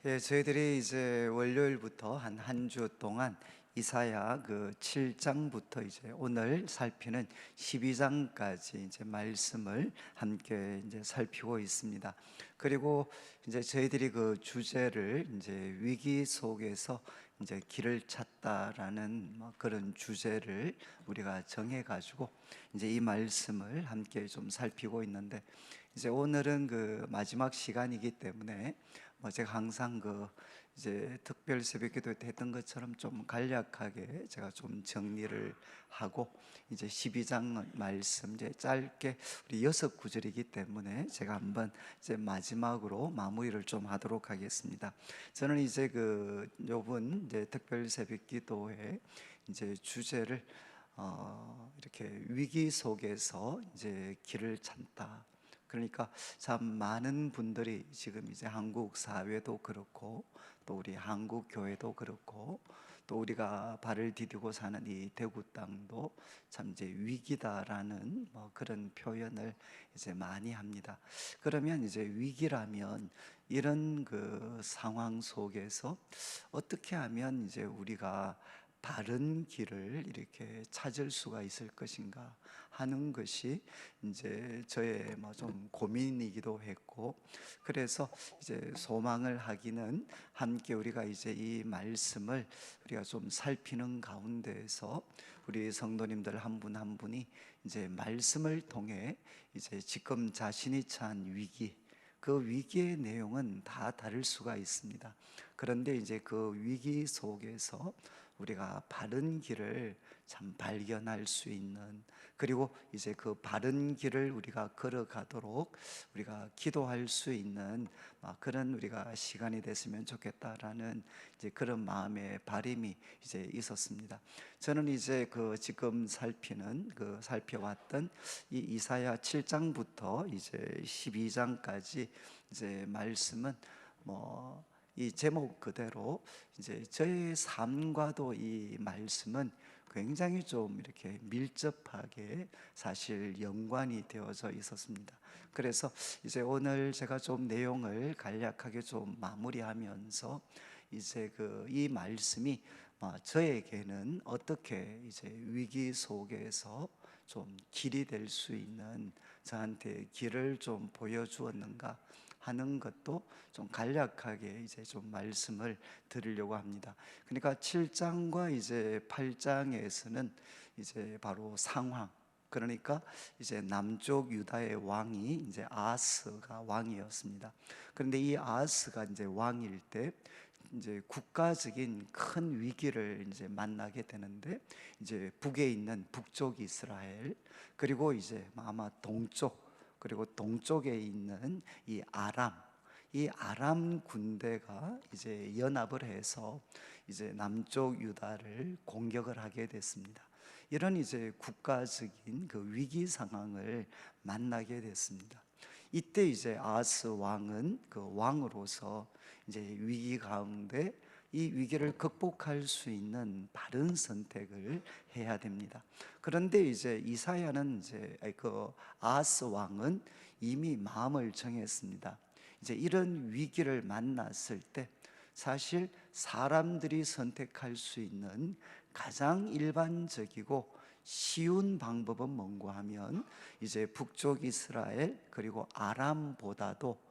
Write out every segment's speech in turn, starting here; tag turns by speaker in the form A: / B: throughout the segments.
A: 예, 저희들이 이제 월요일부터 한 주 동안 이사야 그 7장부터 이제 오늘 살피는 12장까지 이제 말씀을 함께 이제 살피고 있습니다. 그리고 이제 저희들이 그 주제를 이제 위기 속에서 이제 길을 찾다라는 뭐 그런 주제를 우리가 정해 가지고 이제 이 말씀을 함께 좀 살피고 있는데, 이제 오늘은 그 마지막 시간이기 때문에 제가 항상 그 이제 특별 새벽기도 때 했던 것처럼 좀 간략하게 제가 좀 정리를 하고, 이제 12장 말씀 이제 짧게 우리 6구절이기 때문에 제가 한번 이제 마지막으로 마무리를 좀 하도록 하겠습니다. 저는 이제 그 요번 이제 특별 새벽기도회 이제 주제를 이렇게 위기 속에서 이제 길을 찾다. 그러니까 참 많은 분들이 지금 이제 한국 사회도 그렇고, 또 우리 한국 교회도 그렇고, 또 우리가 발을 디디고 사는 이 대구 땅도 참 이제 위기다라는 뭐 그런 표현을 이제 많이 합니다. 그러면 이제 위기라면 이런 그 상황 속에서 어떻게 하면 이제 우리가 바른 길을 이렇게 찾을 수가 있을 것인가 하는 것이 이제 저의 뭐 좀 고민이기도 했고, 그래서 이제 소망을 하기는 함께 우리가 이제 이 말씀을 우리가 좀 살피는 가운데에서 우리 성도님들 한 분 한 분이 이제 말씀을 통해 이제 지금 자신이 처한 위기, 그 위기의 내용은 다 다를 수가 있습니다. 그런데 이제 그 위기 속에서 우리가 바른 길을 참 발견할 수 있는, 그리고 이제 그 바른 길을 우리가 걸어가도록 우리가 기도할 수 있는 그런 우리가 시간이 됐으면 좋겠다라는 이제 그런 마음의 바람이 이제 있었습니다. 저는 이제 그 지금 살펴왔던 이 이사야 7장부터 이제 12장까지 이제 말씀은 뭐 이 제목 그대로 이제 저의 삶과도 이 말씀은 굉장히 좀 이렇게 밀접하게 사실 연관이 되어져 있었습니다. 그래서 이제 오늘 제가 좀 내용을 간략하게 좀 마무리하면서 이제 그 이 말씀이 저에게는 어떻게 이제 위기 속에서 좀 길이 될 수 있는, 저한테 길을 좀 보여주었는가 하는 것도 좀 간략하게 이제 좀 말씀을 드리려고 합니다. 그러니까 7장과 이제 8장에서는 이제 바로 상황, 그러니까 이제 남쪽 유다의 왕이 이제 아하스가 왕이었습니다. 그런데 이 아하스가 이제 왕일 때 이제 국가적인 큰 위기를 이제 만나게 되는데, 이제 북에 있는 북쪽 이스라엘, 그리고 이제 아마 동쪽, 그리고 동쪽에 있는 이 아람 군대가 이제 연합을 해서 이제 남쪽 유다를 공격을 하게 됐습니다. 이런 이제 국가적인 그 위기 상황을 만나게 됐습니다. 이때 이제 아하스 왕은 그 왕으로서 이제 위기 가운데 이 위기를 극복할 수 있는 바른 선택을 해야 됩니다. 그런데 이제 이사야는 이제 그 아하스 왕은 이미 마음을 정했습니다. 이제 이런 위기를 만났을 때 사실 사람들이 선택할 수 있는 가장 일반적이고 쉬운 방법은 뭔가 하면 이제 북쪽 이스라엘 그리고 아람보다도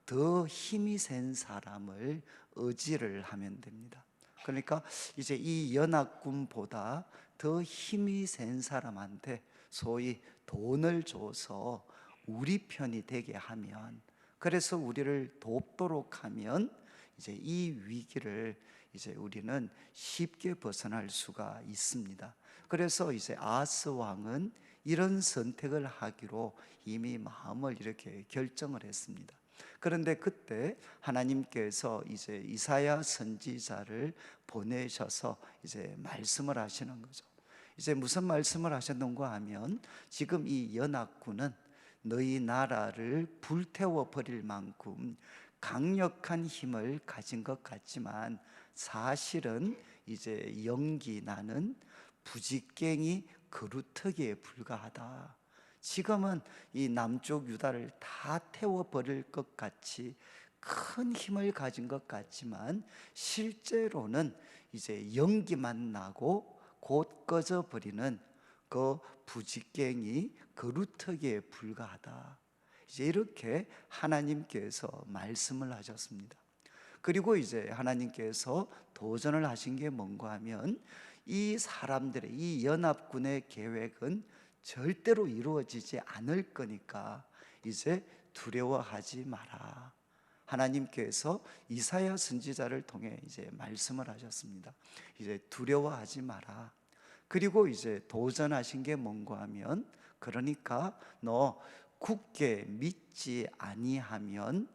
A: 더 힘이 센 사람을 의지를 하면 됩니다. 그러니까 이제 이 연합군보다 더 힘이 센 사람한테 소위 돈을 줘서 우리 편이 되게 하면, 그래서 우리를 돕도록 하면 이제 이 위기를 이제 우리는 쉽게 벗어날 수가 있습니다. 그래서 이제 아하스 왕은 이런 선택을 하기로 이미 마음을 이렇게 결정을 했습니다. 그런데 그때 하나님께서 이제 이사야 선지자를 보내셔서 이제 말씀을 하시는 거죠. 이제 무슨 말씀을 하셨는가 하면, 지금 이 연합군은 너희 나라를 불태워 버릴 만큼 강력한 힘을 가진 것 같지만 사실은 이제 연기 나는 부직갱이 그루터기에 불과하다. 지금은 이 남쪽 유다를 다 태워버릴 것 같이 큰 힘을 가진 것 같지만 실제로는 이제 연기만 나고 곧 꺼져 버리는 그 부직갱이 그루터기에 불과하다. 이제 이렇게 하나님께서 말씀을 하셨습니다. 그리고 이제 하나님께서 도전을 하신 게 뭔가 하면 이 사람들의 이 연합군의 계획은 절대로 이루어지지 않을 거니까 이제 두려워하지 마라. 하나님께서 이사야 선지자를 통해 이제 말씀을 하셨습니다. 이제 두려워하지 마라. 그리고 이제 도전하신 게 뭔가 하면 그러니까 너 굳게 믿지 아니하면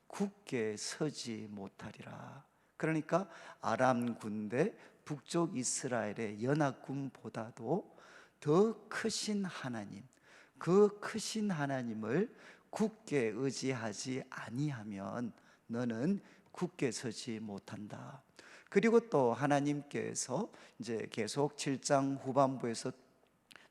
A: 굳게 서지 못하리라. 그러니까 아람 군대 북쪽 이스라엘의 연합군보다도 더 크신 하나님, 그 크신 하나님을 굳게 의지하지 아니하면 너는 굳게 서지 못한다. 그리고 또 하나님께서 이제 계속 7장 후반부에서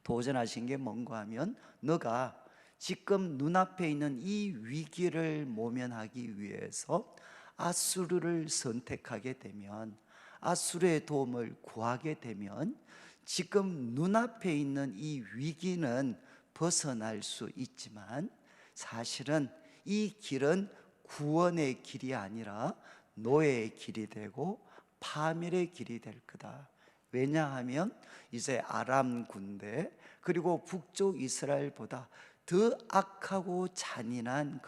A: 도전하신 게 뭔가 하면 너가 지금 눈앞에 있는 이 위기를 모면하기 위해서 아수르를 선택하게 되면, 아수르의 도움을 구하게 되면 지금 눈앞에 있는 이 위기는 벗어날 수 있지만 사실은 이 길은 구원의 길이 아니라 노예의 길이 되고 파멸의 길이 될 거다. 왜냐하면 이제 아람 군대 그리고 북쪽 이스라엘보다 더 악하고 잔인한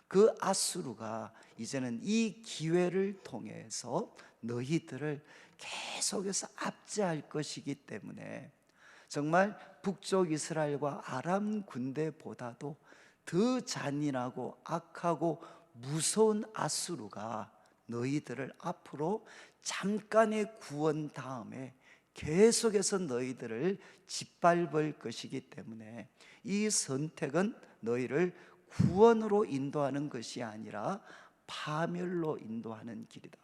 A: 그 아수르가 이제는 이 기회를 통해서 너희들을 계속해서 압제할 것이기 때문에 정말 북쪽 이스라엘과 아람 군대보다도 더 잔인하고 악하고 무서운 아수르가 너희들을 앞으로 잠깐의 구원 다음에 계속해서 너희들을 짓밟을 것이기 때문에 이 선택은 너희를 구원으로 인도하는 것이 아니라 파멸로 인도하는 길이다.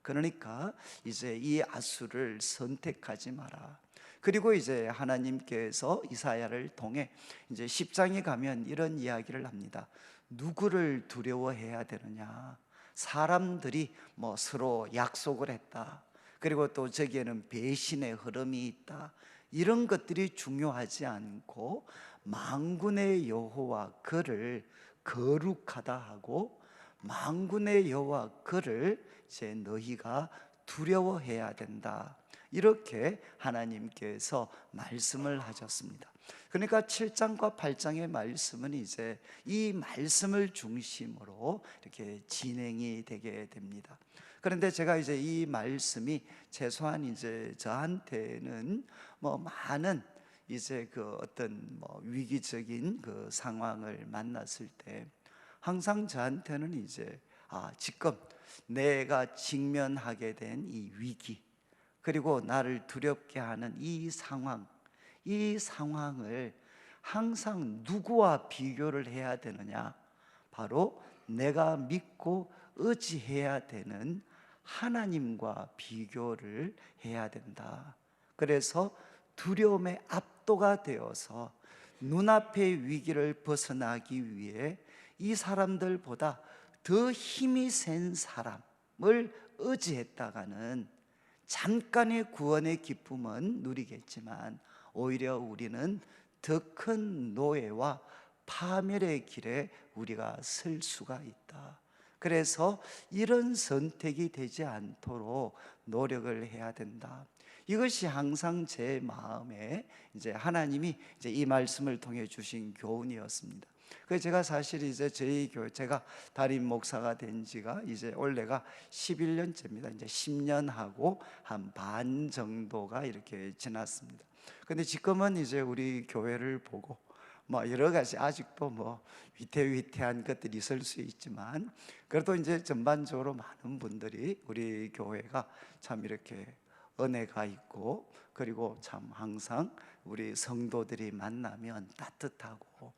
A: 그러니까 이제 이 아수를 선택하지 마라. 그리고 이제 하나님께서 이사야를 통해 이제 10장에 가면 이런 이야기를 합니다. 누구를 두려워해야 되느냐? 사람들이 뭐 서로 약속을 했다. 그리고 또 저기에는 배신의 흐름이 있다. 이런 것들이 중요하지 않고 만군의 여호와 그를 거룩하다 하고 만군의 여호와 그를 이제 너희가 두려워해야 된다. 이렇게 하나님께서 말씀을 하셨습니다. 그러니까 7장과 8장의 말씀은 이제 이 말씀을 중심으로 이렇게 진행이 되게 됩니다. 그런데 제가 이제 이 말씀이 최소한 이제 저한테는 뭐 많은 이제 그 어떤 뭐 위기적인 그 상황을 만났을 때 항상 저한테는 이제 지금 내가 직면하게 된 이 위기 그리고 나를 두렵게 하는 이 상황을 항상 누구와 비교를 해야 되느냐? 바로 내가 믿고 의지해야 되는 하나님과 비교를 해야 된다. 그래서 두려움에 압도가 되어서 눈앞의 위기를 벗어나기 위해 이 사람들보다 더 힘이 센 사람을 의지했다가는 잠깐의 구원의 기쁨은 누리겠지만 오히려 우리는 더 큰 노예와 파멸의 길에 우리가 설 수가 있다. 그래서 이런 선택이 되지 않도록 노력을 해야 된다. 이것이 항상 제 마음에 이제 하나님이 이제 이 말씀을 통해 주신 교훈이었습니다. 그래서 제가 사실 이제 저희 교회 제가 담임 목사가 된 지가 이제 올해가 11년째입니다. 이제 10년 하고 한 반 정도가 이렇게 지났습니다. 근데 지금은 이제 우리 교회를 보고 뭐 여러 가지 아직도 뭐 위태위태한 것들이 있을 수 있지만 그래도 이제 전반적으로 많은 분들이 우리 교회가 참 이렇게 은혜가 있고 그리고 참 항상 우리 성도들이 만나면 따뜻하고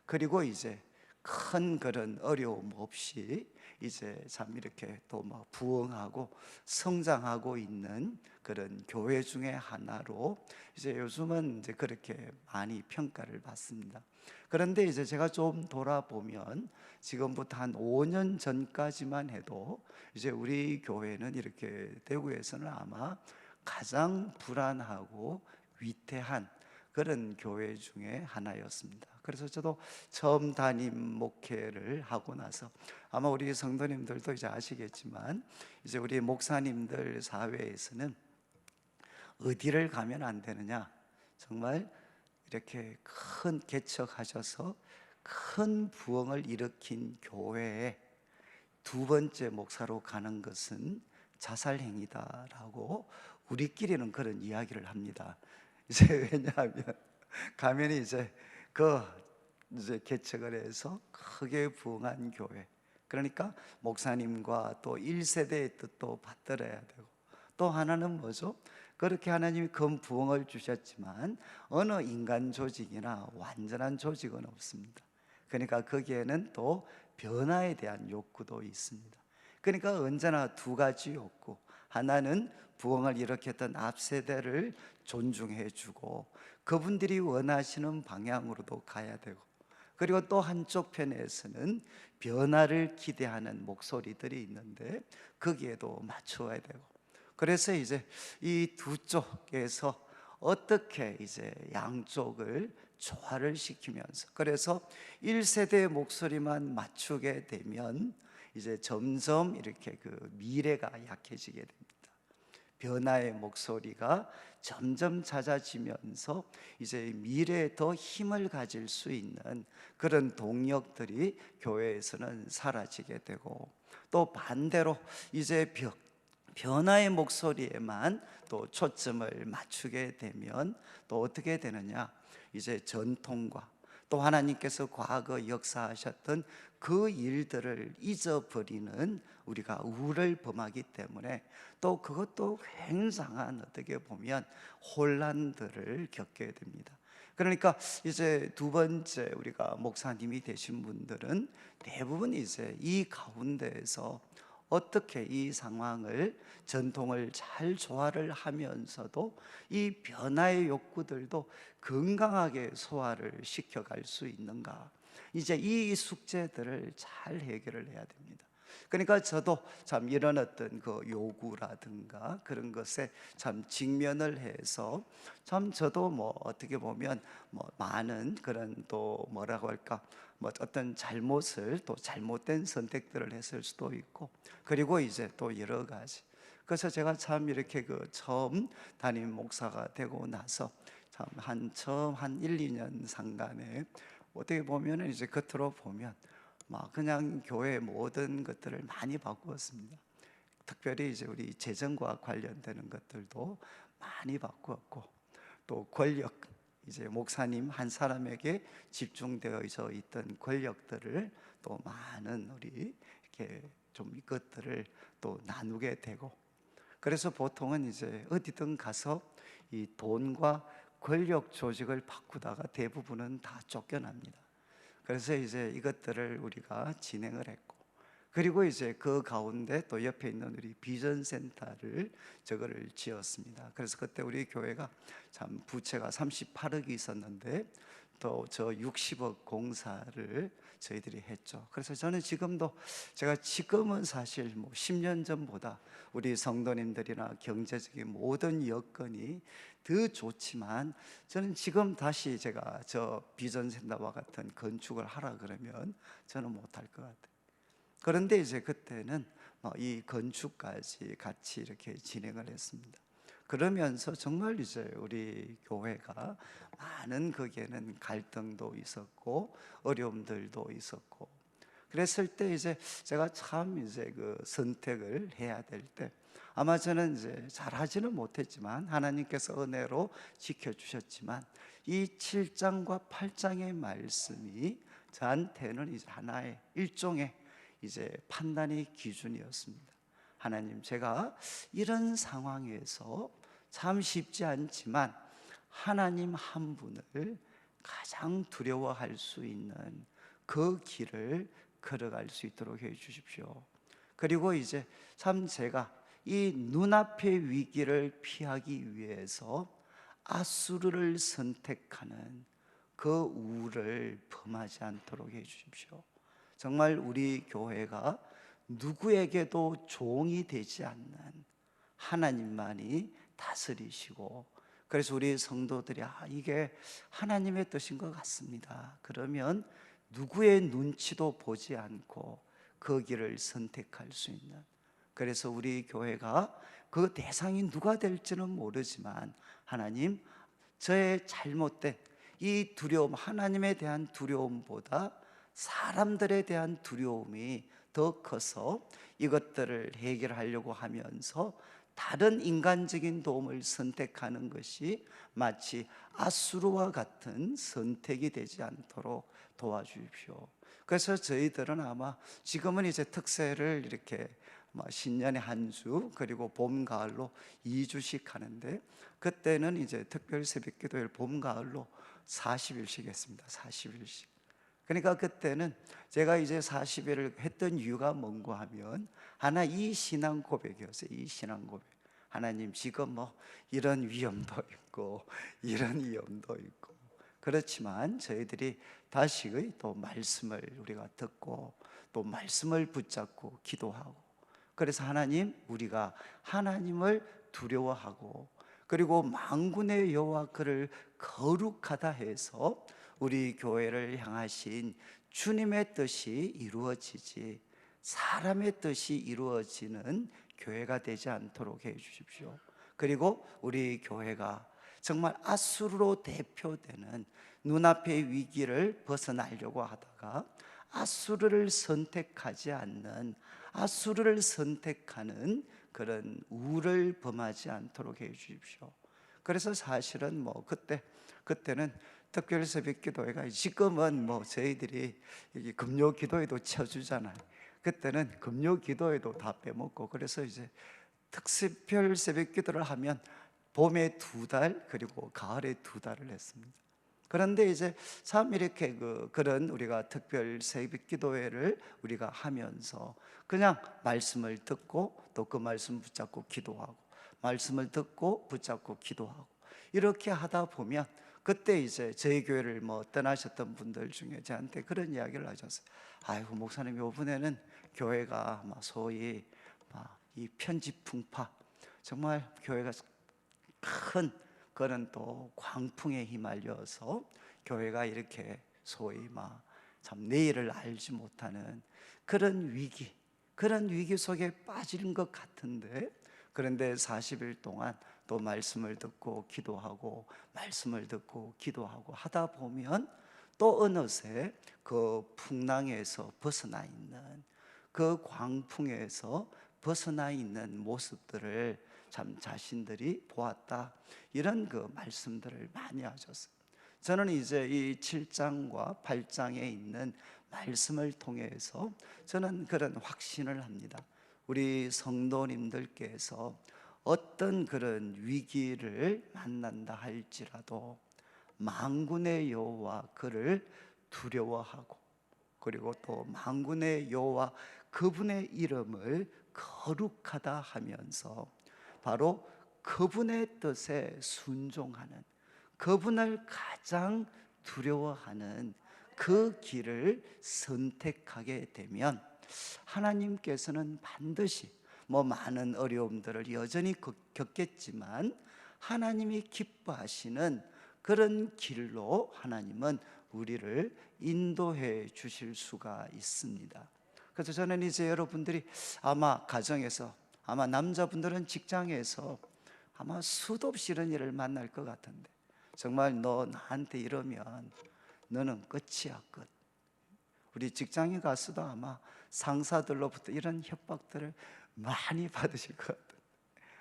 A: 그리고 이제 큰 그런 어려움 없이 이제 참 이렇게 또 뭐 부흥하고 성장하고 있는 그런 교회 중에 하나로 이제 요즘은 이제 그렇게 많이 평가를 받습니다. 그런데 이제 제가 좀 돌아보면 지금부터 한 5년 전까지만 해도 이제 우리 교회는 이렇게 대구에서는 아마 가장 불안하고 위태한 그런 교회 중에 하나였습니다. 그래서 저도 처음 담임 목회를 하고 나서 아마 우리 성도님들도 이제 아시겠지만 이제 우리 목사님들 사회에서는 어디를 가면 안 되느냐, 정말 이렇게 큰 개척하셔서 큰 부흥을 일으킨 교회에 두 번째 목사로 가는 것은 자살행위다라고 우리끼리는 그런 이야기를 합니다. 이제 왜냐하면 가면 그 이제 개척을 해서 크게 부흥한 교회, 그러니까 목사님과 또 1세대의 뜻도 받들어야 되고, 또 하나는 뭐죠? 그렇게 하나님이 큰 부흥을 주셨지만 어느 인간 조직이나 완전한 조직은 없습니다. 그러니까 거기에는 또 변화에 대한 욕구도 있습니다. 그러니까 언제나 두 가지 욕구, 하나는 부흥을 일으켰던 앞세대를 존중해 주고 그분들이 원하시는 방향으로도 가야 되고, 그리고 또 한쪽 편에서는 변화를 기대하는 목소리들이 있는데 거기에도 맞춰야 되고, 그래서 이제 이 두 쪽에서 어떻게 이제 양쪽을 조화를 시키면서, 그래서 1세대의 목소리만 맞추게 되면 이제 점점 이렇게 그 미래가 약해지게 됩니다. 변화의 목소리가 점점 잦아지면서 이제 미래에 더 힘을 가질 수 있는 그런 동력들이 교회에서는 사라지게 되고, 또 반대로 이제 변화의 목소리에만 또 초점을 맞추게 되면 또 어떻게 되느냐, 이제 전통과 또 하나님께서 과거 역사하셨던 그 일들을 잊어버리는 우리가 우를 범하기 때문에 또 그것도 굉장한 어떻게 보면 혼란들을 겪게 됩니다. 그러니까 이제 두 번째 우리가 목사님이 되신 분들은 대부분 이제 이 가운데에서 어떻게 이 상황을, 전통을 잘 조화를 하면서도 이 변화의 욕구들도 건강하게 소화를 시켜갈 수 있는가, 이제 이 숙제들을 잘 해결을 해야 됩니다. 그러니까 저도 참 이런 어떤 그 요구라든가 그런 것에 참 직면을 해서 참 저도 뭐 어떻게 보면 뭐 많은 그런 또 뭐라고 할까, 뭐 어떤 잘못을, 또 잘못된 선택들을 했을 수도 있고, 그리고 이제 또 여러 가지. 그래서 제가 참 이렇게 그 처음 담임 목사가 되고 나서 참 처음 한 1, 2년 상간에 어떻게 보면은 이제 겉으로 보면 막 그냥 교회 모든 것들을 많이 바꾸었습니다. 특별히 이제 우리 재정과 관련되는 것들도 많이 바꾸었고, 또 권력, 이제 목사님 한 사람에게 집중되어 있던 권력들을 또 많은 우리 이렇게 좀 이것들을 또 나누게 되고, 그래서 보통은 이제 어디든 가서 이 돈과 권력 조직을 바꾸다가 대부분은 다 쫓겨납니다. 그래서 이제 이것들을 우리가 진행을 했고, 그리고 이제 그 가운데 또 옆에 있는 우리 비전센터를 저거를 지었습니다. 그래서 그때 우리 교회가 참 부채가 38억이 있었는데 또 저 60억 공사를 저희들이 했죠. 그래서 저는 지금도, 제가 지금은 사실 뭐 10년 전보다 우리 성도님들이나 경제적인 모든 여건이 더 좋지만, 저는 지금 다시 제가 저 비전센터와 같은 건축을 하라 그러면 저는 못할 것 같아요. 그런데 이제 그때는 이 건축까지 같이 이렇게 진행을 했습니다. 그러면서 정말 이제 우리 교회가 많은, 거기에는 갈등도 있었고 어려움들도 있었고, 그랬을 때 이제 제가 참 이제 그 선택을 해야 될 때, 아마 저는 이제 잘하지는 못했지만 하나님께서 은혜로 지켜주셨지만 이 7장과 8장의 말씀이 저한테는 이제 하나의 일종의 이제 판단의 기준이었습니다. 하나님, 제가 이런 상황에서 참 쉽지 않지만 하나님 한 분을 가장 두려워할 수 있는 그 길을 걸어갈 수 있도록 해 주십시오. 그리고 이제 참 제가 이 눈앞의 위기를 피하기 위해서 아수르를 선택하는 그 우를 범하지 않도록 해 주십시오. 정말 우리 교회가 누구에게도 종이 되지 않는 하나님만이 다스리시고, 그래서 우리 성도들이 이게 하나님의 뜻인 것 같습니다. 그러면 누구의 눈치도 보지 않고 그 길을 선택할 수 있는, 그래서 우리 교회가 그 대상이 누가 될지는 모르지만 하나님, 저의 잘못된 이 두려움, 하나님에 대한 두려움보다 사람들에 대한 두려움이 더 커서 이것들을 해결하려고 하면서 다른 인간적인 도움을 선택하는 것이 마치 아수르와 같은 선택이 되지 않도록 도와주십시오. 그래서 저희들은 아마 지금은 이제 특세를 이렇게 신년에 한 주, 그리고 봄, 가을로 2주씩 하는데, 그때는 이제 특별 새벽 기도를 봄, 가을로 40일씩 했습니다. 40일씩. 그러니까 그때는 제가 이제 40일을 했던 이유가 뭔가 하면 하나, 이 신앙 고백이었어요. 이 신앙 고백. 하나님, 지금 이런 위험도 있고 이런 위험도 있고, 그렇지만 저희들이 다시 또 말씀을 우리가 듣고 또 말씀을 붙잡고 기도하고, 그래서 하나님, 우리가 하나님을 두려워하고 그리고 만군의 여호와 그를 거룩하다 해서 우리 교회를 향하신 주님의 뜻이 이루어지지 사람의 뜻이 이루어지는 교회가 되지 않도록 해 주십시오. 그리고 우리 교회가 정말 아수르로 대표되는 눈앞의 위기를 벗어나려고 하다가 아수르를 선택하지 않는, 아수르를 선택하는 그런 우를 범하지 않도록 해 주십시오. 그래서 사실은 그때는 특별 새벽 기도회가, 지금은 저희들이 금요 기도회도 쳐주잖아요. 그때는 금요 기도회도 다 빼먹고, 그래서 이제 특별 새벽 기도를 하면 봄에 2달 그리고 가을에 2달을 했습니다. 그런데 이제 참 이렇게 그런 우리가 특별 새벽 기도회를 우리가 하면서 그냥 말씀을 듣고 또 그 말씀 붙잡고 기도하고, 말씀을 듣고 붙잡고 기도하고, 이렇게 하다 보면 그때 이제 저희 교회를 떠나셨던 분들 중에 저한테 그런 이야기를 하셨어요. 아이고 목사님, 이번에는 교회가 소위 이 편지풍파, 정말 교회가 큰 그런 또 광풍에 휘말려서 교회가 이렇게 소위 참 내일을 알지 못하는 그런 위기 속에 빠진 것 같은데, 그런데 40일 동안 또 말씀을 듣고 기도하고 말씀을 듣고 기도하고 하다 보면 또 어느새 그 풍랑에서 벗어나 있는, 그 광풍에서 벗어나 있는 모습들을 참 자신들이 보았다, 이런 그 말씀들을 많이 하셨어요. 저는 이제 이 7장과 8장에 있는 말씀을 통해서 저는 그런 확신을 합니다. 우리 성도님들께서 어떤 그런 위기를 만난다 할지라도 만군의 여호와 그를 두려워하고, 그리고 또 만군의 여호와 그분의 이름을 거룩하다 하면서 바로 그분의 뜻에 순종하는, 그분을 가장 두려워하는 그 길을 선택하게 되면 하나님께서는 반드시 많은 어려움들을 여전히 겪겠지만 하나님이 기뻐하시는 그런 길로 하나님은 우리를 인도해 주실 수가 있습니다. 그래서 저는 이제 여러분들이 아마 가정에서, 아마 남자분들은 직장에서 아마 수도 없이 이런 일을 만날 것 같은데, 정말 너 나한테 이러면 너는 끝이야, 끝. 우리 직장에 가서도 아마 상사들로부터 이런 협박들을 많이 받으실 것 같아요.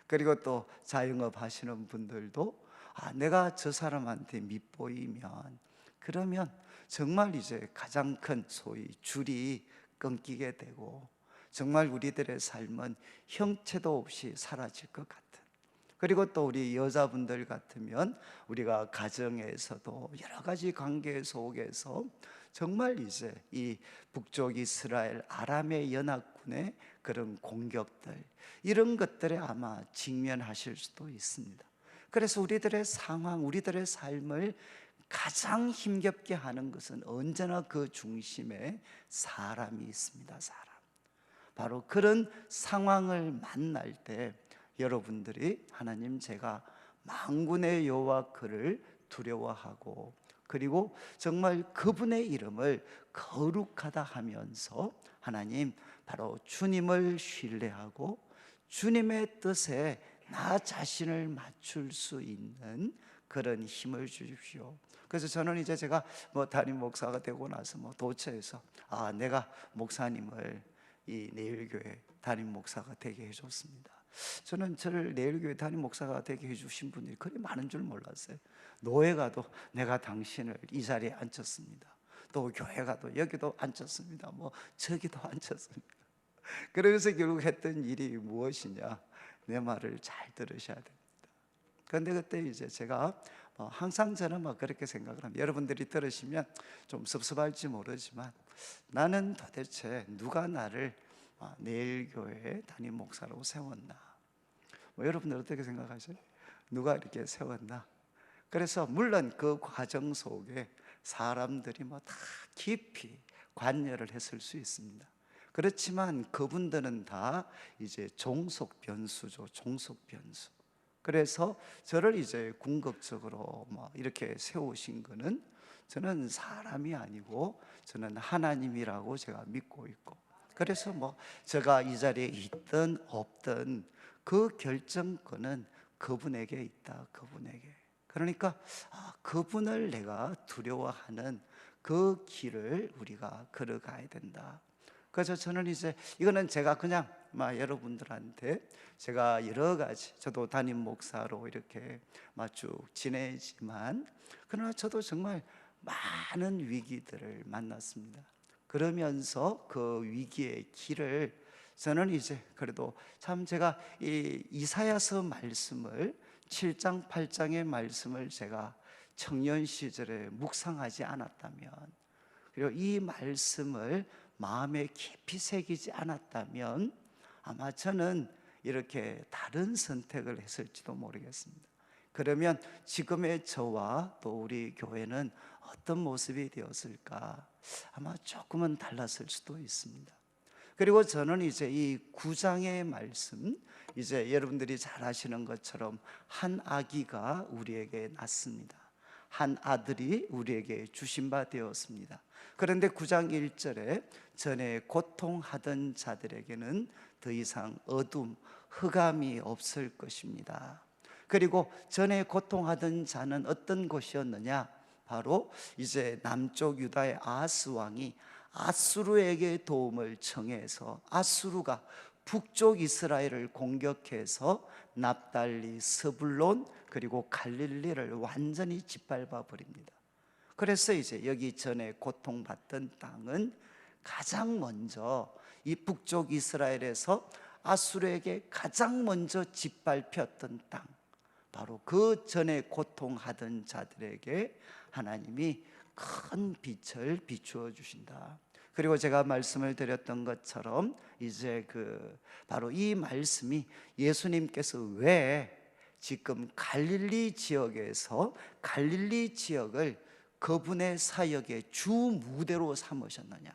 A: 그리고 또 자영업 하시는 분들도 내가 저 사람한테 밉보이면, 그러면 정말 이제 가장 큰 소위 줄이 끊기게 되고 정말 우리들의 삶은 형체도 없이 사라질 것 같은, 그리고 또 우리 여자분들 같으면 우리가 가정에서도 여러 가지 관계 속에서 정말 이제 이 북쪽 이스라엘 아람의 연합군의 그런 공격들, 이런 것들에 아마 직면하실 수도 있습니다. 그래서 우리들의 상황, 우리들의 삶을 가장 힘겹게 하는 것은 언제나 그 중심에 사람이 있습니다. 사람. 바로 그런 상황을 만날 때 여러분들이 하나님, 제가 만군의 여호와 그를 두려워하고 그리고 정말 그분의 이름을 거룩하다 하면서 하나님, 바로 주님을 신뢰하고 주님의 뜻에 나 자신을 맞출 수 있는 그런 힘을 주십시오. 그래서 저는 이제 제가 담임 목사가 되고 나서 도처에서 내가 목사님을 이 내일교회 담임 목사가 되게 해줬습니다. 저는 저를 내일교회 담임 목사가 되게 해주신 분들이 그리 많은 줄 몰랐어요. 노예 가도 내가 당신을 이 자리에 앉혔습니다. 또 교회 가도 여기도 앉혔습니다. 저기도 앉혔습니다. 그러면서 결국 했던 일이 무엇이냐? 내 말을 잘 들으셔야 됩니다. 그런데 그때 이제 제가 항상 저는 그렇게 생각을 합니다. 여러분들이 들으시면 좀 섭섭할지 모르지만 나는 도대체 누가 나를 내일교회 담임 목사라고 세웠나? 여러분들 어떻게 생각하세요? 누가 이렇게 세웠나? 그래서 물론 그 과정 속에 사람들이 다 깊이 관여를 했을 수 있습니다. 그렇지만 그분들은 다 이제 종속 변수죠. 종속 변수. 그래서 저를 이제 궁극적으로 이렇게 세우신 거는 저는 사람이 아니고 저는 하나님이라고 제가 믿고 있고, 그래서 제가 이 자리에 있든 없든 그 결정권은 그분에게 있다. 그분에게. 그러니까 그분을 내가 두려워하는 그 길을 우리가 걸어가야 된다. 그래서 저는 이제 이거는 제가 그냥 여러분들한테 제가 여러 가지, 저도 담임 목사로 이렇게 쭉 지내지만 그러나 저도 정말 많은 위기들을 만났습니다. 그러면서 그 위기의 길을 저는 이제 그래도 참 제가 이 이사야서 말씀을 7장 8장의 말씀을 제가 청년 시절에 묵상하지 않았다면, 그리고 이 말씀을 마음에 깊이 새기지 않았다면 아마 저는 이렇게 다른 선택을 했을지도 모르겠습니다. 그러면 지금의 저와 또 우리 교회는 어떤 모습이 되었을까? 아마 조금은 달랐을 수도 있습니다. 그리고 저는 이제 이 9장의 말씀, 이제 여러분들이 잘 아시는 것처럼 한 아기가 우리에게 낳습니다. 한 아들이 우리에게 주신 바 되었습니다. 그런데 9장 1절에 전에 고통하던 자들에게는 더 이상 어둠, 흑암이 없을 것입니다. 그리고 전에 고통하던 자는 어떤 곳이었느냐? 바로 이제 남쪽 유다의 아하스 왕이 아수르에게 도움을 청해서 아수르가 북쪽 이스라엘을 공격해서 납달리, 스불론 그리고 갈릴리를 완전히 짓밟아 버립니다. 그래서 이제 여기 전에 고통받던 땅은 가장 먼저 이 북쪽 이스라엘에서 아수르에게 가장 먼저 짓밟혔던 땅, 바로 그 전에 고통하던 자들에게 하나님이 큰 빛을 비추어 주신다. 그리고 제가 말씀을 드렸던 것처럼 이제 바로 이 말씀이 예수님께서 왜 지금 갈릴리 지역에서 갈릴리 지역을 그분의 사역의 주 무대로 삼으셨느냐.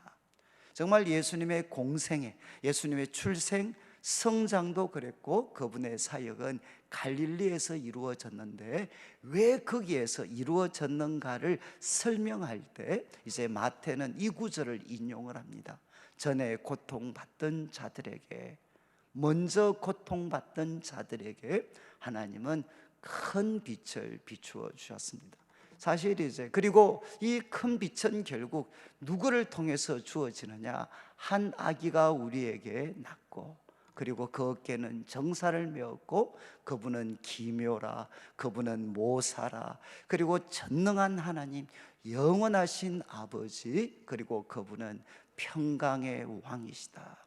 A: 정말 예수님의 공생애, 예수님의 출생, 성장도 그랬고 그분의 사역은 갈릴리에서 이루어졌는데 왜 거기에서 이루어졌는가를 설명할 때 이제 마태는 이 구절을 인용을 합니다. 전에 고통받던 자들에게, 먼저 고통받던 자들에게 하나님은 큰 빛을 비추어 주셨습니다. 사실 이제 그리고 이 큰 빛은 결국 누구를 통해서 주어지느냐? 한 아기가 우리에게 낳고 그리고 그 어깨는 정사를 메었고 그분은 기묘라, 그분은 모사라, 그리고 전능한 하나님, 영원하신 아버지, 그리고 그분은 평강의 왕이시다.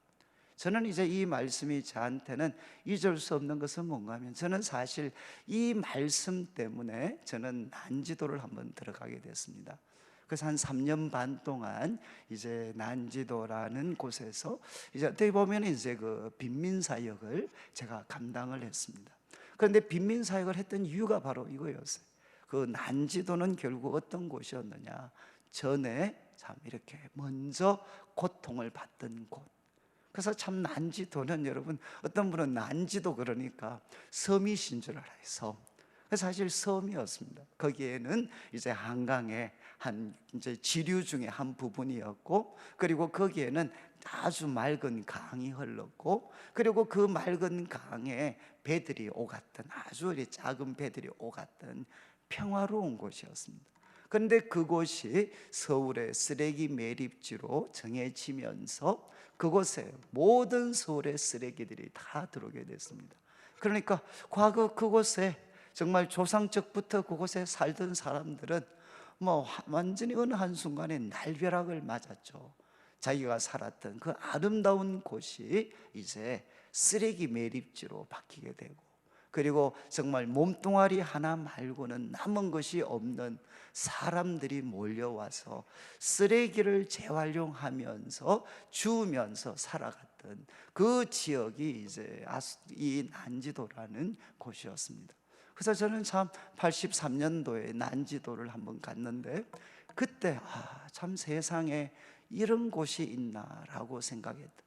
A: 저는 이제 이 말씀이 저한테는 잊을 수 없는 것은 뭔가 하면, 저는 사실 이 말씀 때문에 저는 난지도를 한번 들어가게 됐습니다. 그래서 한 3년 반 동안 이제 난지도라는 곳에서 이제 어떻게 보면 이제 그 빈민 사역을 제가 감당을 했습니다. 그런데 빈민 사역을 했던 이유가 바로 이거였어요. 그 난지도는 결국 어떤 곳이었느냐, 전에 참 이렇게 먼저 고통을 받던 곳. 그래서 참 난지도는 여러분, 어떤 분은 난지도 그러니까 섬이신 줄 알아요. 섬. 사실 섬이었습니다. 거기에는 이제 한강의 한 이제 지류 중에 한 부분이었고, 그리고 거기에는 아주 맑은 강이 흘렀고, 그리고 그 맑은 강에 배들이 오갔던, 아주 작은 배들이 오갔던 평화로운 곳이었습니다. 그런데 그곳이 서울의 쓰레기 매립지로 정해지면서 그곳에 모든 서울의 쓰레기들이 다 들어오게 됐습니다. 그러니까 과거 그곳에 정말 조상적부터 그곳에 살던 사람들은 뭐 완전히 어느 한순간에 날벼락을 맞았죠. 자기가 살았던 그 아름다운 곳이 이제 쓰레기 매립지로 바뀌게 되고, 그리고 정말 몸뚱아리 하나 말고는 남은 것이 없는 사람들이 몰려와서 쓰레기를 재활용하면서 주우면서 살아갔던 그 지역이 이제 이 난지도라는 곳이었습니다. 그래서 저는 참 83년도에 난지도를 한번 갔는데, 그때 참 세상에 이런 곳이 있나라고 생각했다.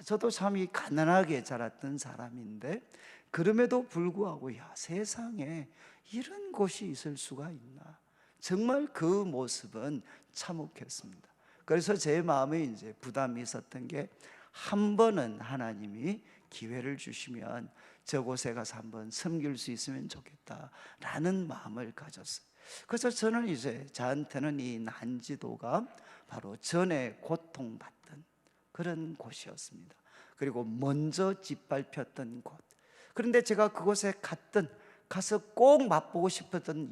A: 저도 참 이 가난하게 자랐던 사람인데, 그럼에도 불구하고 세상에 이런 곳이 있을 수가 있나, 정말 그 모습은 참혹했습니다. 그래서 제 마음에 이제 부담이 있었던 게, 한 번은 하나님이 기회를 주시면 저곳에 가서 한번 섬길 수 있으면 좋겠다라는 마음을 가졌어요. 그래서 저는 이제 저한테는 이 난지도가 바로 전에 고통받던 그런 곳이었습니다. 그리고 먼저 짓밟혔던 곳. 그런데 제가 그곳에 가서 꼭 맛보고 싶었던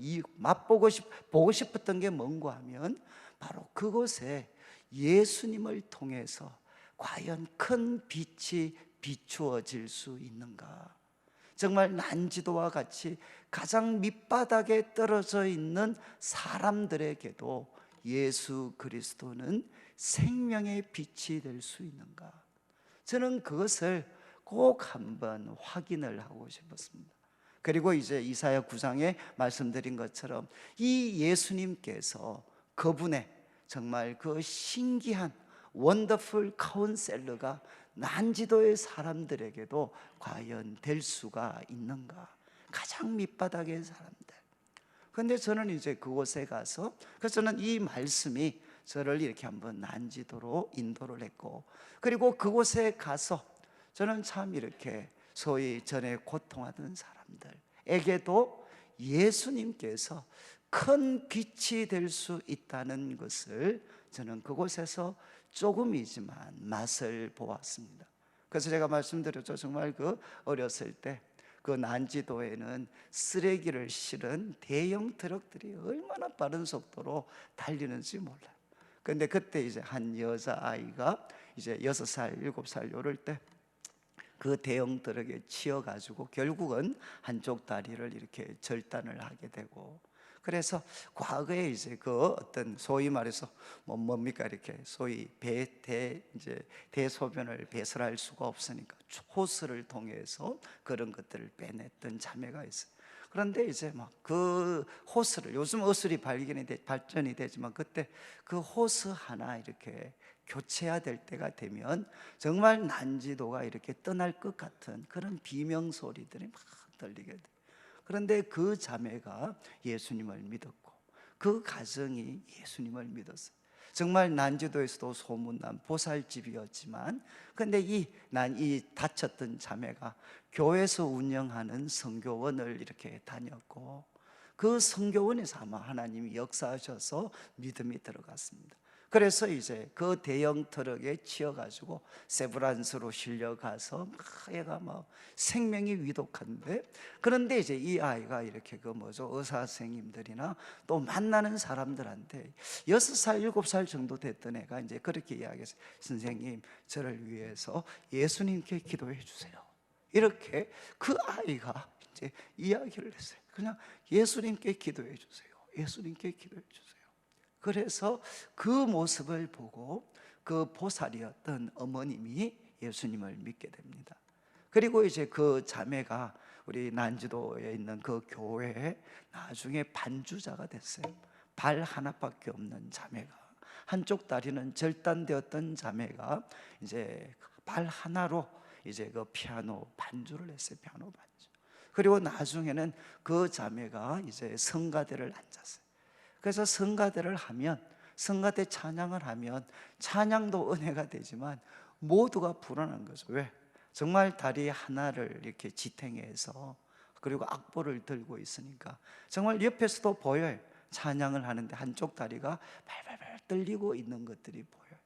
A: 보고 싶었던 게 뭔가 하면, 바로 그곳에 예수님을 통해서 과연 큰 빛이 비추어질 수 있는가. 정말 난지도와 같이 가장 밑바닥에 떨어져 있는 사람들에게도 예수 그리스도는 생명의 빛이 될 수 있는가. 저는 그것을 꼭 한번 확인을 하고 싶었습니다. 그리고 이제 이사야 9장에 말씀드린 것처럼 이 예수님께서 그분의 정말 그 신기한 원더풀 카운셀러가 난지도의 사람들에게도 과연 될 수가 있는가. 가장 밑바닥의 사람들. 그런데 저는 이제 그곳에 가서, 그래서 저는 이 말씀이 저를 이렇게 한번 난지도로 인도를 했고, 그리고 그곳에 가서 저는 참 이렇게 소위 전에 고통하던 사람들에게도 예수님께서 큰 빛이 될 수 있다는 것을 저는 그곳에서 조금이지만 맛을 보았습니다. 그래서 제가 말씀드렸죠. 정말 그 어렸을 때 그 난지도에는 쓰레기를 실은 대형 트럭들이 얼마나 빠른 속도로 달리는지 몰라요. 그런데 그때 이제 한 여자아이가 이제 6살, 7살 요럴 때 그 대형 트럭에 치여가지고 결국은 한쪽 다리를 이렇게 절단을 하게 되고, 그래서 과거에 이제 그 어떤 소위 말해서 뭡니까 이렇게 소위 이제 대소변을 배설할 수가 없으니까 호스를 통해서 그런 것들을 빼냈던 자매가 있어요. 그런데 이제 막 그 호스를, 요즘 어술이 발전이 되지만 그때 그 호스 하나 이렇게 교체해야 될 때가 되면 정말 난지도가 이렇게 떠날 것 같은 그런 비명 소리들이 막 들리게 돼요. 그런데 그 자매가 예수님을 믿었고 그 가정이 예수님을 믿었어요. 정말 난지도에서도 소문난 보살집이었지만, 근데 이 다쳤던 자매가 교회에서 운영하는 선교원을 이렇게 다녔고, 그 선교원에서 아마 하나님이 역사하셔서 믿음이 들어갔습니다. 그래서 이제 그 대형 트럭에 치여가지고 세브란스로 실려가서 얘가 막 생명이 위독한데, 그런데 이제 이 아이가 이렇게 의사 선생님들이나 또 만나는 사람들한테 6살, 7살 정도 됐던 애가 이제 그렇게 이야기했어요. 선생님, 저를 위해서 예수님께 기도해 주세요. 이렇게 그 아이가 이제 이야기를 했어요. 그냥 예수님께 기도해 주세요. 예수님께 기도해 주세요. 그래서 그 모습을 보고 그 보살이었던 어머님이 예수님을 믿게 됩니다. 그리고 이제 그 자매가 우리 난지도에 있는 그 교회에 나중에 반주자가 됐어요. 발 하나밖에 없는 자매가, 한쪽 다리는 절단되었던 자매가 이제 발 하나로 이제 그 피아노 반주를 했어요. 피아노 반주. 그리고 나중에는 그 자매가 이제 성가대를 앉았어요. 그래서 성가대를 하면, 성가대 찬양을 하면 찬양도 은혜가 되지만 모두가 불안한 거죠. 왜? 정말 다리 하나를 이렇게 지탱해서, 그리고 악보를 들고 있으니까 정말 옆에서도 보여요. 찬양을 하는데 한쪽 다리가 발발발 떨리고 있는 것들이 보여요.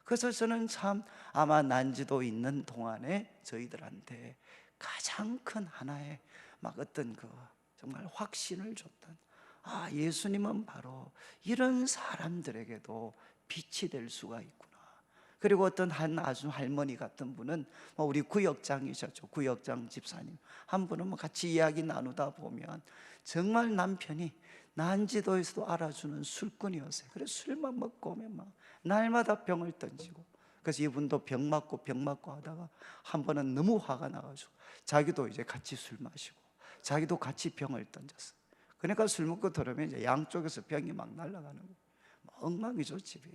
A: 그래서 저는 참 아마 난지도 있는 동안에 저희들한테 가장 큰 하나의 막 어떤 그 정말 확신을 줬던, 아, 예수님은 바로 이런 사람들에게도 빛이 될 수가 있구나. 그리고 어떤 한 아주 할머니 같은 분은 우리 구역장이셨죠. 구역장 집사님 한 분은 같이 이야기 나누다 보면 정말 남편이 난지도에서도 알아주는 술꾼이었어요. 그래서 술만 먹고 오면 막 날마다 병을 던지고, 그래서 이분도 병 맞고 하다가 한 번은 너무 화가 나가지고 자기도 이제 같이 술 마시고 자기도 같이 병을 던졌어요. 그러니까 술 먹고 들으면 이제 양쪽에서 병이 막 날아가는 거예요. 엉망이죠, 집이.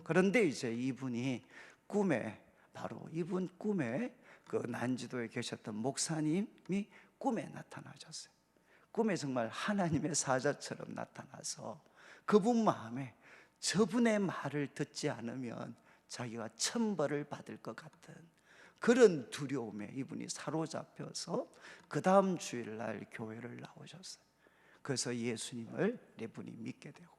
A: 그런데 이제 이분이 꿈에, 바로 이분 꿈에 그 난지도에 계셨던 목사님이 꿈에 나타나셨어요. 꿈에 정말 하나님의 사자처럼 나타나서 그분 마음에 저분의 말을 듣지 않으면 자기가 천벌을 받을 것 같은 그런 두려움에 이분이 사로잡혀서 그 다음 주일날 교회를 나오셨어요. 그래서 예수님을 이분이 믿게 되고,